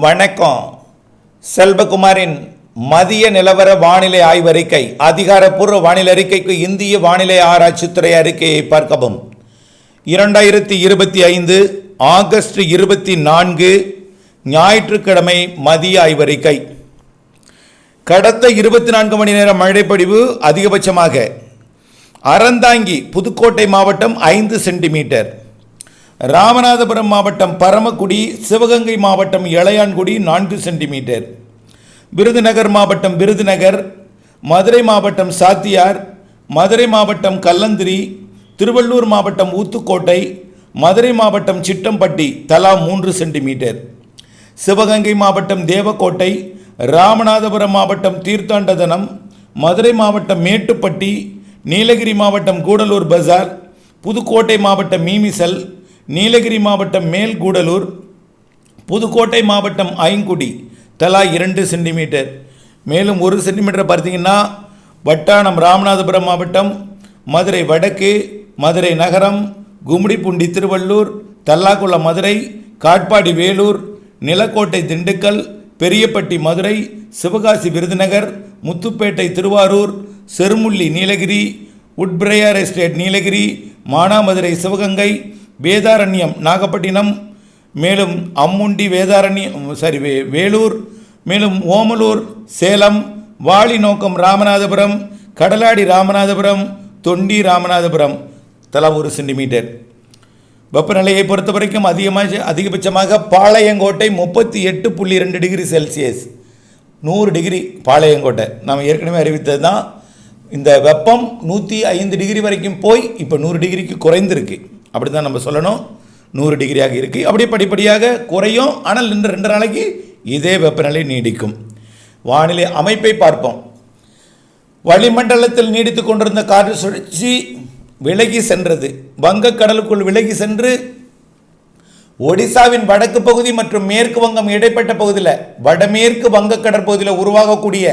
வணக்கம். செல்வகுமாரின் மதிய நிலவர வானிலை ஆய்வறிக்கை. அதிகாரப்பூர்வ வானிலை அறிக்கைக்கு இந்திய வானிலை ஆராய்ச்சித்துறை அறிக்கையை பார்க்கவும். 2025 ஆகஸ்ட் 24 ஞாயிற்றுக்கிழமை மதிய ஆய்வறிக்கை. கடந்த 24 மணி நேர மழைப்பொழிவு அதிகபட்சமாக அறந்தாங்கி புதுக்கோட்டை மாவட்டம் 5 சென்டிமீட்டர், ராமநாதபுரம் மாவட்டம் பரமக்குடி, சிவகங்கை மாவட்டம் இளையான்குடி 4 சென்டிமீட்டர், விருதுநகர் மாவட்டம் விருதுநகர், மதுரை மாவட்டம் சாத்தியார், மதுரை மாவட்டம் கல்லந்திரி, திருவள்ளூர் மாவட்டம் ஊத்துக்கோட்டை, மதுரை மாவட்டம் சிட்டம்பட்டி தலா 3 சென்டிமீட்டர், சிவகங்கை மாவட்டம் தேவக்கோட்டை, ராமநாதபுரம் மாவட்டம் தீர்த்தாண்டதனம், மதுரை மாவட்டம் மேட்டுப்பட்டி, நீலகிரி மாவட்டம் கூடலூர் பஜார், புதுக்கோட்டை மாவட்டம் மீமிசல், நீலகிரி மாவட்டம் மேல் கூடலூர், புதுக்கோட்டை மாவட்டம் ஐங்குடி தலா 2 சென்டிமீட்டர். மேலும் 1 சென்டிமீட்டர் பார்த்தீங்கன்னா வட்டானம் ராமநாதபுரம் மாவட்டம், மதுரை வடக்கு, மதுரை நகரம், கும்மிடிப்பூண்டி திருவள்ளூர், தல்லாக்குளம் மதுரை, காட்பாடி வேலூர், நிலக்கோட்டை திண்டுக்கல், பெரியப்பட்டி மதுரை, சிவகாசி விருதுநகர், முத்துப்பேட்டை திருவாரூர், செருமுள்ளி நீலகிரி, உட்பிரேயர் எஸ்டேட் நீலகிரி, மானாமதுரை சிவகங்கை, வேதாரண்யம் நாகப்பட்டினம், மேலும் அம்முண்டி வேலூர், மேலும் ஓமலூர் சேலம், வாலிநோக்கம் ராமநாதபுரம், கடலாடி ராமநாதபுரம், தொண்டி ராமநாதபுரம் தலா 1 சென்டிமீட்டர். வெப்பநிலையை பொறுத்த வரைக்கும் அதிகபட்சமாக Palayamkottai 38.2 degree Celsius, 100 degree Palayamkottai. நாம் ஏற்கனவே அறிவித்தது தான். இந்த வெப்பம் 105 டிகிரி வரைக்கும் போய் இப்போ 100 டிகிரிக்கு குறைந்திருக்கு. அப்படி தான் நம்ம சொல்லணும். 100 டிகிரியாக இருக்குது. அப்படியே படிப்படியாக குறையும். ஆனால் 2 நாளைக்கு இதே வெப்பநிலை நீடிக்கும். வானிலை அமைப்பை பார்ப்போம். வளிமண்டலத்தில் நீடித்து கொண்டிருந்த காற்று சுழற்சி விலகி சென்றது. வங்கக்கடலுக்குள் விலகி சென்று ஒடிசாவின் வடக்கு பகுதி மற்றும் மேற்கு வங்கம் இடைப்பட்ட பகுதியில் வடமேற்கு வங்க கடற்பகுதியில் உருவாகக்கூடிய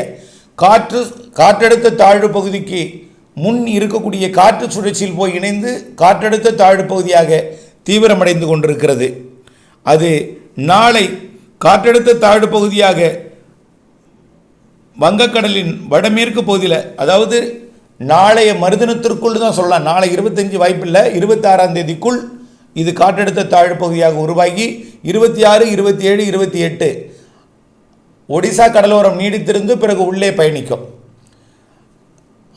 காற்றழுத்த தாழ்வு பகுதிக்கு முன் இருக்கக்கூடிய காற்று சுழற்சியில் போய் இணைந்து காற்றழுத்த தாழ்வு பகுதியாக தீவிரமடைந்து கொண்டிருக்கிறது. அது நாளை காற்றழுத்த தாழ்வு பகுதியாக வங்கக்கடலின் வடமேற்கு பகுதியில், அதாவது நாளைய மறுதினத்திற்குள் தான் சொல்லலாம். நாளை 25 வாய்ப்பில்லை, 26ஆம் தேதிக்குள் இது காற்றழுத்த தாழ்வு பகுதியாக உருவாகி 26, 27, 28 ஒடிசா கடலோரம் நீடித்திருந்து பிறகு உள்ளே பயணிக்கும்.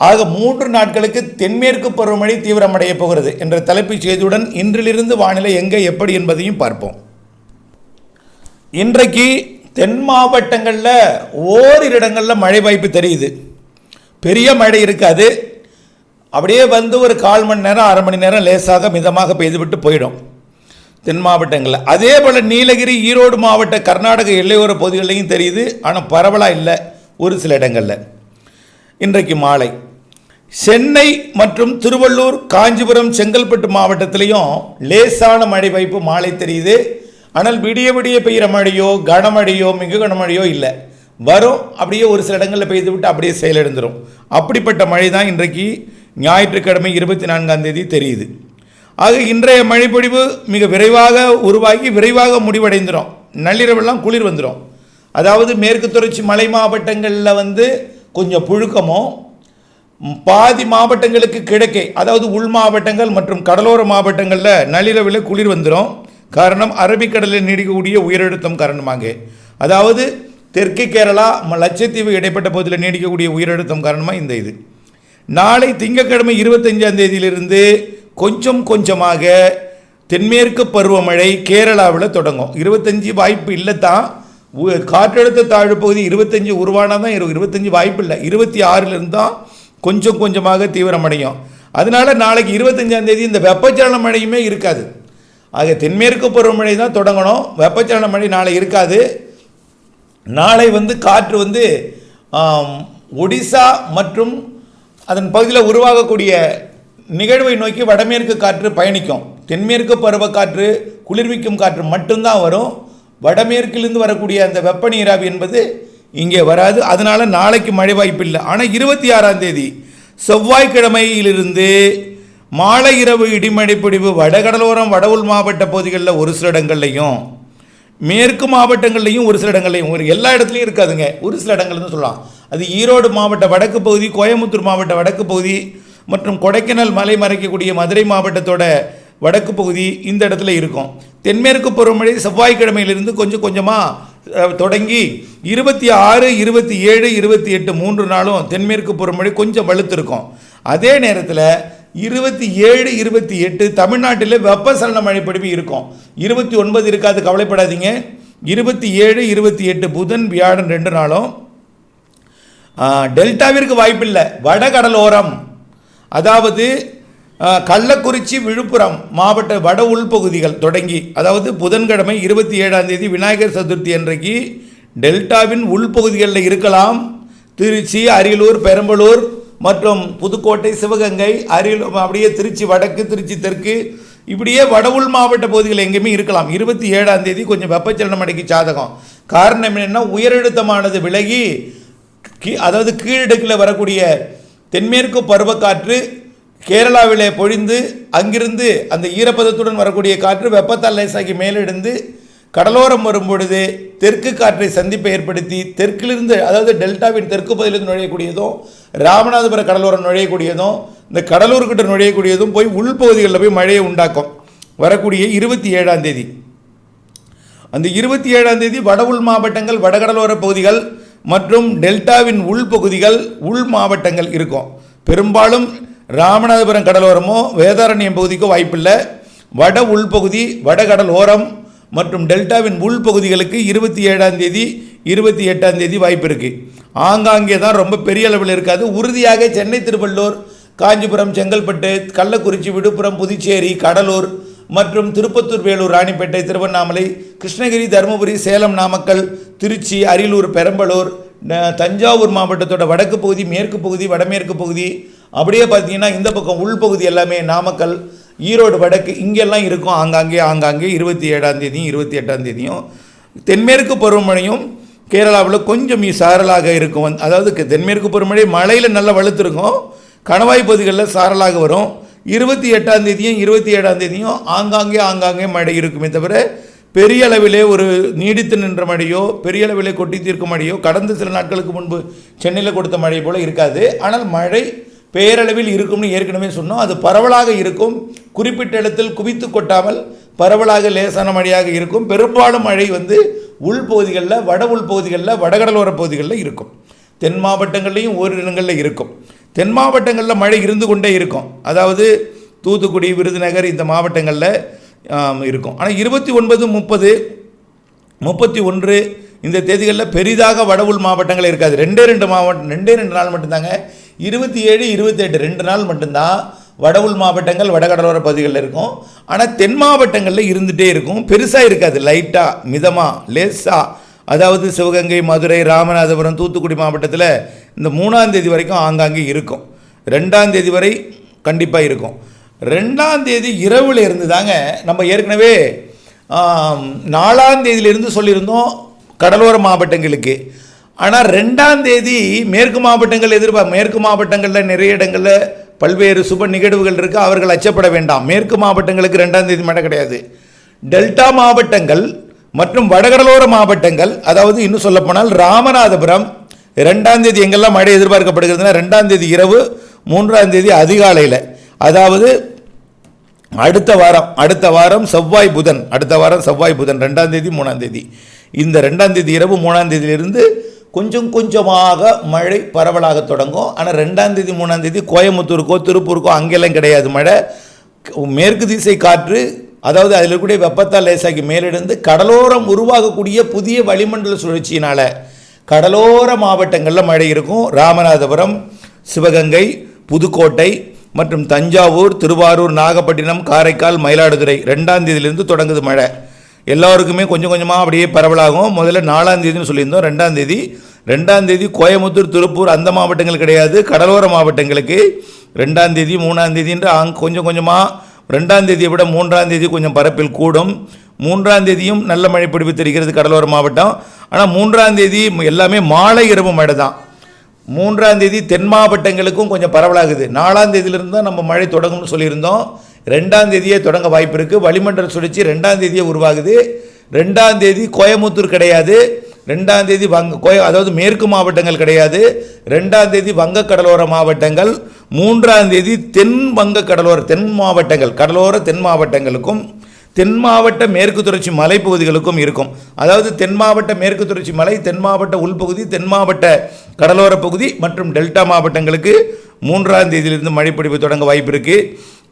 ஆக 3 நாட்களுக்கு தென்மேற்கு பருவமழை தீவிரமடைய போகிறது என்ற தலைப்புச் செய்தியுடன் இன்றிலிருந்து வானிலை எங்கே எப்படி என்பதையும் பார்ப்போம். இன்றைக்கு தென் மாவட்டங்களில் ஓரிரு இடங்களில் மழை வாய்ப்பு தெரியுது. பெரிய மழை இருக்காது. அப்படியே வந்து ஒரு 1/4 மணி நேரம் 1/2 மணி நேரம் லேசாக மிதமாக பெய்துவிட்டு போயிடும் தென் மாவட்டங்களில். அதே போல் நீலகிரி, ஈரோடு மாவட்ட கர்நாடக எல்லையோர பகுதிகளிலையும் தெரியுது. ஆனால் பரவலாக இல்லை, ஒரு சில இடங்களில். இன்றைக்கு மாலை சென்னை மற்றும் திருவள்ளூர், காஞ்சிபுரம், செங்கல்பட்டு மாவட்டத்திலையும் லேசான மழை வாய்ப்பு மாலை தெரியுது. ஆனால் விடிய பெய்கிற மழையோ கனமழையோ மிக கனமழையோ இல்லை. வரும், அப்படியே ஒரு சில இடங்களில் பெய்து விட்டு அப்படியே செயலிழந்துடும். அப்படிப்பட்ட மழை தான் இன்றைக்கு ஞாயிற்றுக்கிழமை 24ஆம் தேதி தெரியுது. ஆக இன்றைய மழைப்பொழிவு மிக விரைவாக உருவாகி விரைவாக முடிவடைந்துடும். நள்ளிரவெல்லாம் குளிர் வந்துடும். அதாவது மேற்கு தொடர்ச்சி மலை மாவட்டங்களில் கொஞ்சம் புழுக்கமோ, பாதி மாவட்டங்களுக்கு கிழக்கே, அதாவது உள் மாவட்டங்கள் மற்றும் கடலோர மாவட்டங்களில் நள்ளிரவில் குளிர் வந்துடும். காரணம் அரபிக்கடலில் நீடிக்கக்கூடிய உயரழுத்தம் காரணமாக. அதாவது தெற்கு கேரளா, லட்சத்தீவு இடைப்பட்ட பகுதியில் நீடிக்கக்கூடிய உயரழுத்தம் காரணமாக இந்த இது. நாளை திங்கட்கிழமை 25ஆம் தேதியிலிருந்து கொஞ்சம் கொஞ்சமாக தென்மேற்கு பருவமழை கேரளாவில் தொடங்கும். 25 வாய்ப்பு இல்லை தான். காற்றழுத்த தாழ்வு பகுதி 25 உருவானால் தான் 25 வாய்ப்பு இல்லை. 26லிருந்து தான் கொஞ்சம் கொஞ்சமாக தீவிரமடையும். அதனால் நாளைக்கு 25ஆம் தேதி இந்த வெப்பச்சலன மழையுமே இருக்காது. ஆக தென்மேற்கு பருவமழை தான் தொடங்கணும். வெப்பச்சலன மழை நாளை இருக்காது. நாளை காற்று ஒடிசா மற்றும் அதன் பகுதியில் உருவாகக்கூடிய நிகழ்வை நோக்கி வடமேற்கு காற்று பயணிக்கும். தென்மேற்கு பருவக்காற்று, குளிர்விக்கும் காற்று மட்டும்தான் வரும். வடமேற்கிலிருந்து வரக்கூடிய அந்த வெப்ப நீராவி என்பது இங்கே வராது. அதனால் நாளைக்கு மழை வாய்ப்பு இல்லை. ஆனால் 26ஆம் தேதி செவ்வாய்க்கிழமையிலிருந்து மாலை இரவு இடிமழை பொழிவு வடகடலோரம், வட உள் மாவட்ட பகுதிகளில் ஒரு சில இடங்கள்லையும், மேற்கு மாவட்டங்கள்லையும் ஒரு சில இடங்கள்லையும், ஒரு எல்லா இடத்துலையும் இருக்காதுங்க, ஒரு சில இடங்கள்னு சொல்லலாம். அது ஈரோடு மாவட்ட வடக்கு பகுதி, கோயம்புத்தூர் மாவட்ட வடக்கு பகுதி மற்றும் கொடைக்கானல் மலை மறைக்கக்கூடிய மதுரை மாவட்டத்தோட வடக்கு பகுதி இந்த இடத்துல இருக்கும். தென்மேற்கு பருவமழை செவ்வாய்க்கிழமையிலிருந்து கொஞ்சம் கொஞ்சமாக தொடங்கி 26, 27, 28 3 நாளும் தென்மேற்கு பருவமழை கொஞ்சம் வலுத்திருக்கும். அதே நேரத்தில் 27, 28 தமிழ்நாட்டில் வெப்பசலன மழை பொழிவு இருக்கும். 29 இருக்காது, கவலைப்படாதீங்க. 27, 28 புதன் வியாழன் 2 நாளும் டெல்டாவிற்கு வாய்ப்பில்லை. வடகடலோரம், அதாவது கள்ளக்குறிச்சி விழுப்புரம் மாவட்ட வட உள்பகுதிகள் தொடங்கி, அதாவது புதன்கிழமை 27ஆம் தேதி விநாயகர் சதுர்த்தி அன்றைக்கு டெல்டாவின் உள்பகுதிகளில் இருக்கலாம். திருச்சி, அரியலூர், பெரம்பலூர் மற்றும் புதுக்கோட்டை, சிவகங்கை, அரியலூர், அப்படியே திருச்சி வடக்கு, திருச்சி தெற்கு, இப்படியே வட உள் மாவட்ட பகுதிகள் எங்கேயுமே இருக்கலாம். 27ஆம் தேதி கொஞ்சம் வெப்பச்சலன மழைக்கு சாதகம். காரணம் என்னென்னா, உயரழுத்தமானது விலகி அதாவது கீழடுக்கில் வரக்கூடிய தென்மேற்கு பருவக்காற்று கேரளாவிலே பொழிந்து அங்கிருந்து அந்த ஈரப்பதத்துடன் வரக்கூடிய காற்று வெப்பத்தால் லேசாகி மேலெடுந்து கடலோரம் வரும்பொழுது தெற்கு காற்றை சந்திப்பை ஏற்படுத்தி தெற்கிலிருந்து, அதாவது டெல்டாவின் தெற்கு பகுதியிலிருந்து நுழையக்கூடியதும் ராமநாதபுரம் கடலோரம் நுழையக்கூடியதும் இந்த கடலூர்கிட்ட நுழையக்கூடியதும் போய் உள்பகுதிகளில் போய் மழையை உண்டாக்கும். வரக்கூடிய 27ஆம் தேதி, அந்த 27ஆம் தேதி வட உள் மாவட்டங்கள், வடகடலோர பகுதிகள் மற்றும் டெல்டாவின் உள்பகுதிகள், உள் மாவட்டங்கள் இருக்கும். பெரும்பாலும் ராமநாதபுரம் கடலோரமோ வேதாரண்யம் பகுதிக்கோ வாய்ப்பில்லை. வட உள்பகுதி, வடகடல் ஓரம் மற்றும் டெல்டாவின் உள்பகுதிகளுக்கு 27ஆம் தேதி, 28ஆம் தேதி வாய்ப்பு இருக்குது. ஆங்காங்கே தான், ரொம்ப பெரிய அளவில் இருக்காது. உறுதியாக சென்னை, திருவள்ளூர், காஞ்சிபுரம், செங்கல்பட்டு, கள்ளக்குறிச்சி, விழுப்புரம், புதுச்சேரி, கடலூர் மற்றும் திருப்பத்தூர், வேலூர், ராணிப்பேட்டை, திருவண்ணாமலை, கிருஷ்ணகிரி, தருமபுரி, சேலம், நாமக்கல், திருச்சி, அரியலூர், பெரம்பலூர், தஞ்சாவூர் மாவட்டத்தோட வடக்கு பகுதி, மேற்கு பகுதி, வடமேற்கு பகுதி, அப்படியே பார்த்தீங்கன்னா இந்த பக்கம் உள்பகுதி எல்லாமே நாமக்கல், ஈரோடு வடக்கு, இங்கெல்லாம் இருக்கும். ஆங்காங்கே 27ஆம் தேதியும் 28ஆம் தேதியும் தென்மேற்கு பருவமழையும் கேரளாவில் கொஞ்சம் சாரலாக இருக்கும். அதாவது தென்மேற்கு பருவமழை மழையில் நல்லா வலுத்திருக்கும், கணவாய் பகுதிகளில் சாரலாக வரும். 28ஆம் தேதியும் 27ஆம் தேதியும் ஆங்காங்கே மழை இருக்குமே தவிர பெரிய அளவிலே ஒரு நீடித்து நின்ற மழையோ பெரிய அளவிலே கொட்டி தீர்க்கும் மழையோ கடந்த சில நாட்களுக்கு முன்பு சென்னையில் கொடுத்த மழை போல் இருக்காது. ஆனால் மழை பேரளவில் இருக்கும்னு ஏற்கனவே சொன்னோம். அது பரவலாக இருக்கும், குறிப்பிட்ட இடத்தில் குவித்து கொட்டாமல் பரவலாக லேசான மழையாக இருக்கும். பெரும்பாலும் மழை உள்பகுதிகளில், வட உள்பகுதிகளில், வடகடலோர பகுதிகளில் இருக்கும். தென் மாவட்டங்கள்லேயும் ஓரிரு இடங்களில் இருக்கும். தென் மாவட்டங்களில் மழை இருந்து கொண்டே இருக்கும். அதாவது தூத்துக்குடி, விருதுநகர் இந்த மாவட்டங்களில் இருக்கும். ஆனால் 29, 30, 31 இந்த தேதிகளில் பெரிதாக வட உள் மாவட்டங்கள் இருக்காது. 2 நாள் மட்டும்தாங்க. 27, 28 2 நாள் மட்டும்தான் வட உள் மாவட்டங்கள், வடகடலோர பகுதிகளில் இருக்கும். ஆனால் தென் மாவட்டங்களில் இருந்துகிட்டே இருக்கும். பெருசாக இருக்காது, லைட்டாக, மிதமாக, லேசாக. அதாவது சிவகங்கை, மதுரை, ராமநாதபுரம், தூத்துக்குடி மாவட்டத்தில் இந்த 3ஆம் தேதி வரைக்கும் ஆங்காங்கே இருக்கும். 2ஆம் தேதி வரை கண்டிப்பாக இருக்கும். 2ஆம் தேதி இரவில் இருந்து தாங்க நம்ம ஏற்கனவே 4ஆம் தேதியிலிருந்து சொல்லியிருந்தோம் கடலோர மாவட்டங்களுக்கு. ஆனால் 2ஆம் தேதி மேற்கு மாவட்டங்கள் மேற்கு மாவட்டங்களில் நிறைய இடங்களில் பல்வேறு சுப நிகழ்வுகள் இருக்குது. அவர்கள் அச்சப்பட வேண்டாம். மேற்கு மாவட்டங்களுக்கு 2ஆம் தேதி மழை கிடையாது. டெல்டா மாவட்டங்கள் மற்றும் வடகடலோர மாவட்டங்கள், அதாவது இன்னும் சொல்லப்போனால் ராமநாதபுரம் 2ஆம் தேதி எங்கெல்லாம் மழை எதிர்பார்க்கப்படுகிறதுனா 2ஆம் தேதி இரவு, 3ஆம் தேதி அதிகாலையில், அதாவது அடுத்த வாரம் செவ்வாய் புதன், 2ஆம் தேதி 3ஆம் தேதி, இந்த 2ஆம் தேதி இரவு 3ஆம் தேதியிலிருந்து கொஞ்சம் கொஞ்சமாக மழை பரவலாக தொடங்கும். ஆனால் 2ஆம் தேதி 3ஆம் தேதி கோயம்புத்தூருக்கோ திருப்பூருக்கோ அங்கெல்லாம் கிடையாது மழை. மேற்கு திசை காற்று, அதாவது அதில் இருக்கக்கூடிய வெப்பத்தால் லேசாகி மேலிருந்து கடலோரம் உருவாகக்கூடிய புதிய வளிமண்டல சுழற்சியினால் கடலோர மாவட்டங்களில் மழை இருக்கும். ராமநாதபுரம், சிவகங்கை, புதுக்கோட்டை மற்றும் தஞ்சாவூர், திருவாரூர், நாகப்பட்டினம், காரைக்கால், மயிலாடுதுறை 2ஆம் தேதியிலிருந்து தொடங்குது மழை. எல்லோருக்குமே கொஞ்சம் கொஞ்சமாக அப்படியே பரவலாகும். முதல்ல 4ஆம் தேதினு சொல்லியிருந்தோம். 2ஆம் தேதி கோயம்புத்தூர், திருப்பூர் அந்த மாவட்டங்கள் கிடையாது, கடலோர மாவட்டங்களுக்கு 2ஆம் தேதி 3ஆம் தேதின்ற கொஞ்சம் கொஞ்சமாக 2ஆம் தேதியை விட 3ஆம் தேதி கொஞ்சம் பரப்பில் கூடும். 3ஆம் தேதியும் நல்ல மழை பிடிப்பு தெரிகிறது கடலோர மாவட்டம். ஆனால் 3ஆம் தேதி எல்லாமே மாலை இரவு மழை தான். 3ஆம் தேதி தென் மாவட்டங்களுக்கும் கொஞ்சம் பரவலாகுது. 4ஆம் தேதியிலிருந்து தான் நம்ம மழை தொடங்கும்னு சொல்லியிருந்தோம். 2ஆம் தேதியே தொடங்க வாய்ப்பு இருக்குது. வளிமண்டல சுழற்சி 2ஆம் தேதியே உருவாகுது. 2ஆம் தேதி கோயமுத்தூர் கிடையாது, 2ஆம் தேதி அதாவது மேற்கு மாவட்டங்கள் கிடையாது, 2ஆம் தேதி வங்கக்கடலோர மாவட்டங்கள், 3ஆம் தேதி தென் வங்க கடலோர தென் மாவட்டங்கள் கடலோர தென் மாவட்டங்களுக்கும் தென் மாவட்ட மேற்கு தொடர்ச்சி மலைப்பகுதிகளுக்கும் இருக்கும். அதாவது தென் மாவட்ட மேற்கு தொடர்ச்சி மலை, தென் மாவட்ட உள்பகுதி, தென் மாவட்ட கடலோர பகுதி மற்றும் டெல்டா மாவட்டங்களுக்கு 3ஆம் தேதியிலிருந்து மழை பொழிவு தொடங்க வாய்ப்பு இருக்குது.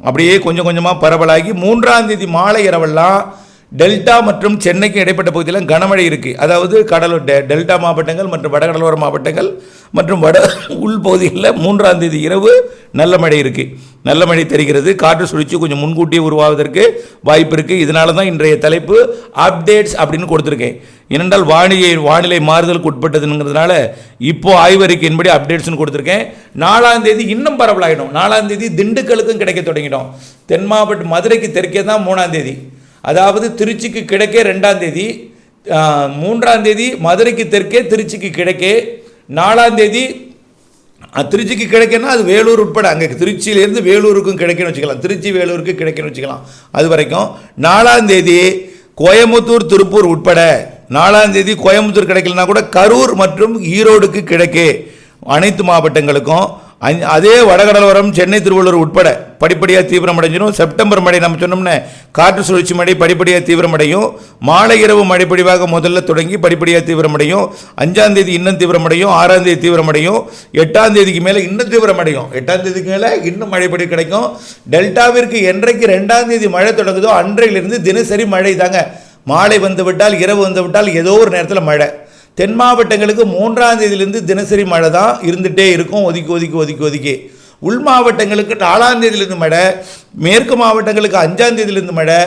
அப்படியே கொஞ்சம் கொஞ்சமாக பரவலாகி 3ஆம் தேதி மாலை இரவெல்லாம் டெல்டா மற்றும் சென்னைக்கு இடைப்பட்ட பகுதியில் கனமழை இருக்குது. அதாவது டெல்டா மாவட்டங்கள் மற்றும் வடகடலோர மாவட்டங்கள் மற்றும் வட உள்பகுதிகளில் 3ஆம் தேதி இரவு நல்ல மழை இருக்குது, நல்ல மழை தெரிகிறது. காற்று சுழற்சி கொஞ்சம் முன்கூட்டியே உருவாவதற்கு வாய்ப்பு இருக்குது. இதனால தான் இன்றைய தலைப்பு அப்டேட்ஸ் அப்படின்னு கொடுத்துருக்கேன். ஏனென்றால் வானிலை மாறுதலுக்கு உட்பட்டதுங்கிறதுனால இப்போ ஆய்வறிக்கையின்படி அப்டேட்ஸ்னு கொடுத்துருக்கேன். 4ஆம் தேதி இன்னும் பரவலாகிடும். 4ஆம் தேதி திண்டுக்கலுக்கும் கிடைக்க தொடங்கிடும். தென் மாவட்ட மதுரைக்கு தெற்கே தான் 3ஆம் தேதி, அதாவது திருச்சிக்கு கிழக்கே 2ஆம் தேதி, 3ஆம் தேதி மதுரைக்கு தெற்கே திருச்சிக்கு கிழக்கே, 4ஆம் தேதி திருச்சிக்கு கிடைக்கன்னா அது வேலூர் உட்பட அங்கே திருச்சியிலேருந்து வேலூருக்கும் கிடைக்குன்னு வச்சுக்கலாம், திருச்சி வேலூருக்கு கிடைக்குன்னு வச்சுக்கலாம். அது வரைக்கும் 4ஆம் தேதி கோயமுத்தூர் திருப்பூர் உட்பட, 4ஆம் தேதி கோயமுத்தூர் கிடைக்கலனா கூட கரூர் மற்றும் ஈரோடுக்கு கிடைக்கே அனைத்து மாவட்டங்களுக்கும், அதே வடகடலோரம் சென்னை திருவள்ளூர் உட்பட படிப்படியாக தீவிரமடைஞ்சிடும். செப்டம்பர் மழை நம்ம சொன்னோம்னா காற்று சுழற்சி மழை படிப்படியாக தீவிரமடையும். மாலை இரவு மழைப்பொழிவாக முதல்ல தொடங்கி படிப்படியாக தீவிரமடையும். 5ஆம் தேதி இன்னும் தீவிரமடையும், 6ஆம் தேதி தீவிரமடையும், 8ஆம் தேதிக்கு மேலே இன்னும் தீவிரமடையும். 8ஆம் தேதிக்கு மேலே இன்னும் மழைப்பொழிவு கிடைக்கும். டெல்டாவிற்கு என்றைக்கு 2ஆம் தேதி மழை தொடங்குதோ அன்றையிலிருந்து தினசரி மழை தாங்க. மாலை வந்து விட்டால் இரவு வந்து விட்டால் ஏதோ ஒரு நேரத்தில் மழை. தென் மாவட்டங்களுக்கு 3ஆம் தேதியிலிருந்து தினசரி மழை தான் இருந்துகிட்டே இருக்கும், ஒதுக்கி. உள் மாவட்டங்களுக்கு 4ஆம் தேதியிலிருந்து மழை, மேற்கு மாவட்டங்களுக்கு 5ஆம் தேதியிலிருந்து மழை,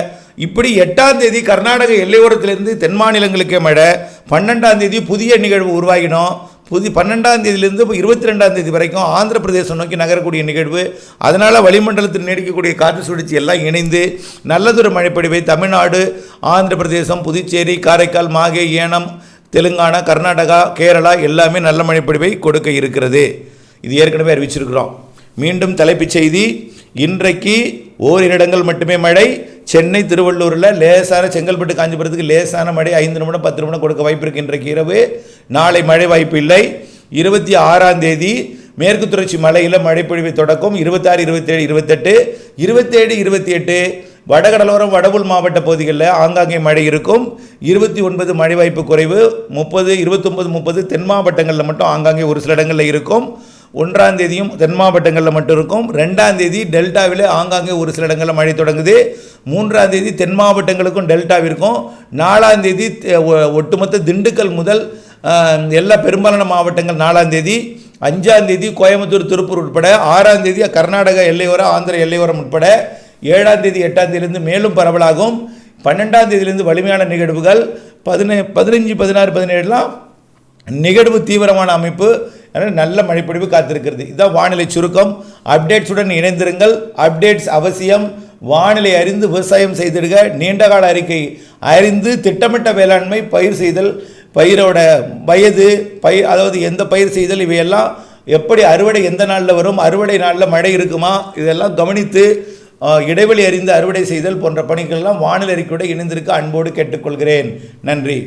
இப்படி 8ஆம் தேதி கர்நாடக எல்லையோரத்திலிருந்து தென் மாநிலங்களுக்கே மழை. 12ஆம் தேதி புதிய நிகழ்வு உருவாகினோம். 12ஆம் தேதியிலிருந்து 22ஆம் தேதி வரைக்கும் ஆந்திர பிரதேசம் நோக்கி நகரக்கூடிய நிகழ்வு. அதனால் வளிமண்டலத்தில் நீடிக்கக்கூடிய காற்று சுழற்சி எல்லாம் இணைந்து நல்லதொரு மழைப்பொழிவை தமிழ்நாடு, ஆந்திர பிரதேசம், புதுச்சேரி, காரைக்கால், மாகே, ஏனம், தெலுங்கானா, கர்நாடகா, கேரளா எல்லாமே நல்ல மழைப்பொழிவை கொடுக்க இருக்கிறது. இது ஏற்கனவே அறிவிச்சிருக்கிறோம். மீண்டும் தலைப்புச் செய்தி, இன்றைக்கு ஓரிரு இடங்கள் மட்டுமே மழை. சென்னை திருவள்ளூரில் லேசான, செங்கல்பட்டு காஞ்சிபுரத்துக்கு லேசான மழை 5 நிமிடம் 10 நிமிடம் கொடுக்க வாய்ப்பு இருக்குது இன்றைக்கு இரவு. நாளை மழை வாய்ப்பு இல்லை. 26ஆம் தேதி மேற்கு தொடர்ச்சி மலையில் மழைப்பொழிவை தொடக்கும். 26, 27, 28, 27, 28 வடகடலோரம் வடபுல் மாவட்ட பகுதிகளில் ஆங்காங்கே மழை இருக்கும். 29 மழை வாய்ப்பு குறைவு. 30, 29, 30 தென் மாவட்டங்களில் மட்டும் ஆங்காங்கே ஒரு சில இடங்களில் இருக்கும். 1ஆம் தேதியும் தென் மாவட்டங்களில் மட்டும் இருக்கும். 2ஆம் தேதி டெல்டாவில் ஆங்காங்கே ஒரு சில இடங்களில் மழை தொடங்குது. 3ஆம் தேதி தென் மாவட்டங்களுக்கும் டெல்டாவிற்கும். 4ஆம் தேதி ஒட்டுமொத்த திண்டுக்கல் முதல் எல்லா பெரும்பாலான மாவட்டங்கள் 4ஆம் தேதி. 5ஆம் தேதி கோயமுத்தூர் திருப்பூர் உட்பட. 6ஆம் தேதி கர்நாடக எல்லையோரம் ஆந்திர எல்லையோரம் உட்பட. 7ஆம் தேதி 8ஆம் தேதியிலிருந்து மேலும் பரவலாகும். 12ஆம் தேதியிலிருந்து வலிமையான நிகழ்வுகள். 15, 16, 17 நிகழ்வு தீவிரமான அமைப்பு. நல்ல மழைப்பொழிவு காத்திருக்கிறது. இதுதான் வானிலை சுருக்கம். அப்டேட்ஸுடன் இணைந்திருங்கள். அப்டேட்ஸ் அவசியம். வானிலை அறிந்து விவசாயம் செய்திடுக. நீண்டகால அறிக்கை அறிந்து திட்டமிட்ட வேளாண்மை, பயிர் செய்தல், பயிரோட வயது, அதாவது எந்த பயிர் செய்தல், இவையெல்லாம் எப்படி, அறுவடை எந்த நாளில் வரும், அறுவடை நாளில் மழை இருக்குமா, இதெல்லாம் கவனித்து இடைவெளி அறிந்து அறுவடை செய்தல் போன்ற பணிகள்லாம் வானிலை அறிக்கையோடு இணைந்திருக்க அன்போடு கேட்டுக்கொள்கிறேன். நன்றி.